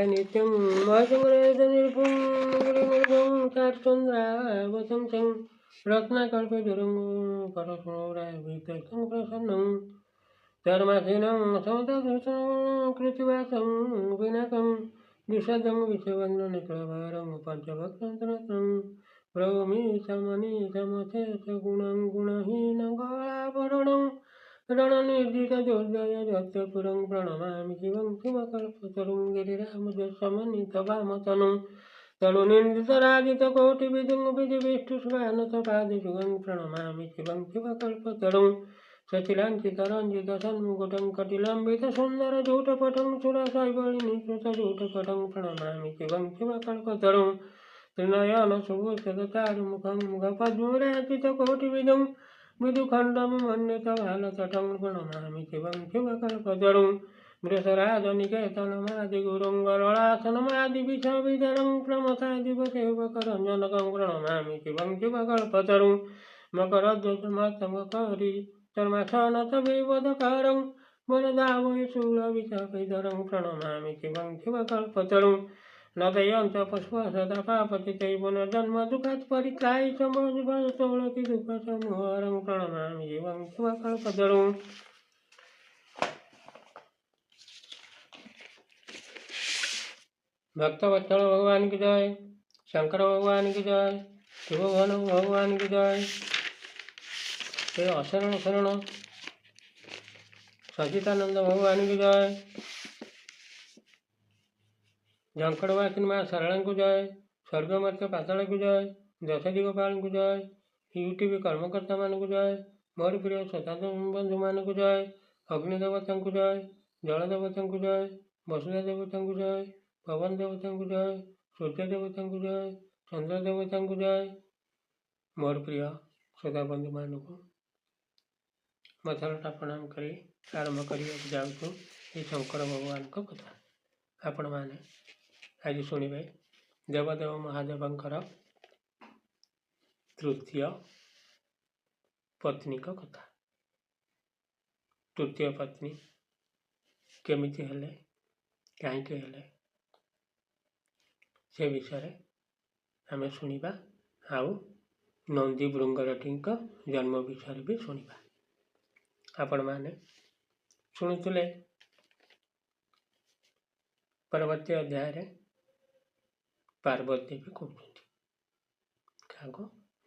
नित्यं महसंग्रहनिर्भं कारचन्द्रावतं रत्नाकल्पधरं करसुराभितं प्रसन्नं धर्मासीनं समतदृशं कृतिवासं विनाकं विशदं विषवन्द्रनिकलभारं पञ्चभक्तं प्रभुमि समनि समथेशगुणं गुणहीनं गलाभरणं रणनिर्जितदुर्जय जगत्पुरं प्रणमामि शिवं शिवकल्पतरुं गिरिरामजसमनितवामतनुं तनुनिन्दितराजितकोटिविदुङ्विधिविष्टुस्वानतपादिशुगं प्रणमामि शिवं शिवकल्पतरुं सचिलाञ्चितरञ्जितसन्मुकुटं कटिलम्बितसुन्दरजूटपटं सुरशैवलिनीकृतजूटपटं प्रणमामि शिवं शिवकल्पतरुं त्रिनयनसुभूषदचारुमुखं मुखपद्मराजितकोटिविदं विदुखण्डं मन्यतबालतटं प्रणमामि शिवं शिवकल्पतरुं वृषराजनिकेतनमादिगुरुं गरुडासनमादिविषविधरं प्रमथादिवसेवकरञ्जनकं प्रणमामि शिवं शिवकल्पतरुं मकरध्वजमस्तकरि चर्मासनतविवदकारं वरदावयशूलविषविधरं प्रणमामि शिवं शिवकल्पतरुं नदयन्त पुष्पसदपापतितै पुनर्जन्मदुःखात्परित्राय समोजभयतोळति दुःखसंहारं प्रणमामि शिवं शिवकल्पतरुं भक्तवत्सल भगवान की जय, शंकर भगवान की जय, शिवभन भगवान की जय। हे अशरण शरण सचितानंद भगवान की जय, झंकड़वासिन माँ सरला को जय, स्वर्गमर्त्य पाताल को जय, दशदी गोपाल को जय, यूट्यूब कर्मकर्ता मान को जय, मोर प्रिय श्रोता बंधु मान को जय, अग्निदेवता को जय, जलदेवता को जय, वसुधा देवता को जय, पवन देवता को जय, सूर्य देवता को जय, चंद्र देवता को जय। मोर प्रिय श्रोता बंधु मान को मथरटा प्रणाम करी आरंभ करिया जाऊँ ये शंकर भगवान को कथा आपण मैंने आज शुणवे देवदेव महादेवंकर तृतीय पत्नी को कथा। तृतीय पत्नी केमिति हेले कहीं हेले से विषय आम शुणा आउ नंदी भृंगरटी जन्म विषय भी शुणा। आपण मैंने शुणुले परवर्ती अध्याय पार्वती देवी कहते क्या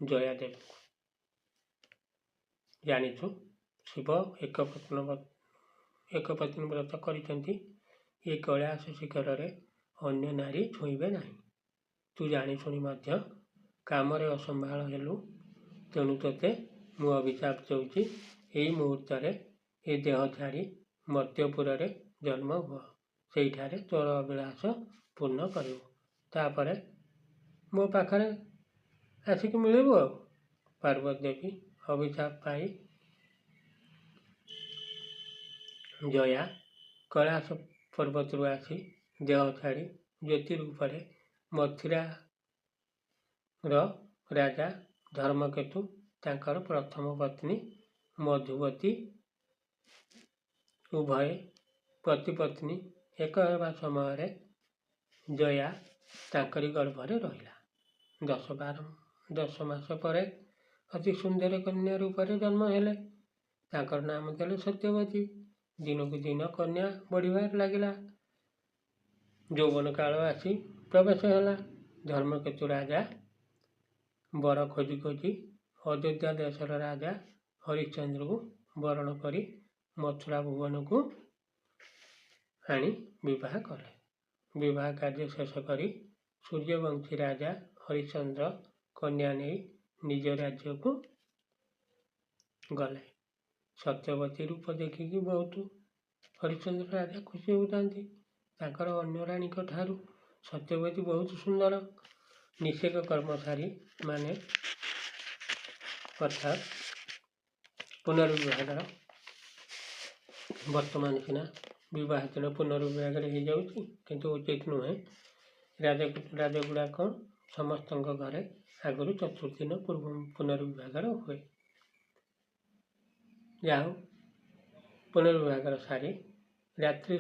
जया देवी को जानीचु शिव एक पत्नी व्रत करिसेंती ये कैलाश शिखर रे अन्य नारी छुईबे नहीं। तू जानी शुणी मध्य काम असंभाल हेलु तेणु तोते मु अभिशाप देउछि एई मुहूर्त रे ए देह छाड़ी मर्त्यपुर रे जन्म हुआ सेठारे तोर अभिलाष पूर्ण करू तापर मो पाखरे आसिक मिलबू। पार्वती देवी अभिशाप पाई जया कैलाश पर्वत आसी देह छाड़ी ज्योति रूप मथुरा राजा धर्मकेतु तांकर प्रथम पत्नी मधुवती उभय पति पत्नी एक हेबा समय जया तांकरी गर्भरे रहिला। 10 मास पर अति सुंदर कन्या रूप जन्म हेले तांकर नाम देले सत्यवती। दिनकू दिन कन्या बढ़िबार लागिला। यौवन काल आसी प्रवेश है। धर्मकेतु राजा वर खोजी खोजी अयोध्या देशर राजा हरिश्चंद्र को वरण करी मथुरा भुवन को आनी विवाह कले। विवाह कार्य शेष करी सूर्यवंशी राजा हरिश्चंद्र कन्या नहीं निज राज्य को गले। सत्यवती रूप देखिकी बहुत हरिश्चंद्र राजा खुशी होता अन्य राणी ठारू सत्यवती बहुत सुंदर। निषेक कर्मचारी माने अर्थात पुनर्विवाह वर्तमान सीना विवाह दिन पुनर्विवाह हो जाऊँगी किंतु उचित नुहे। राजा गुड़ाक समस्त घरे आगु 4 दिन पूर्व पुनर्विवाह हुए। जाओ पुनर्विवाह सारी रात्रि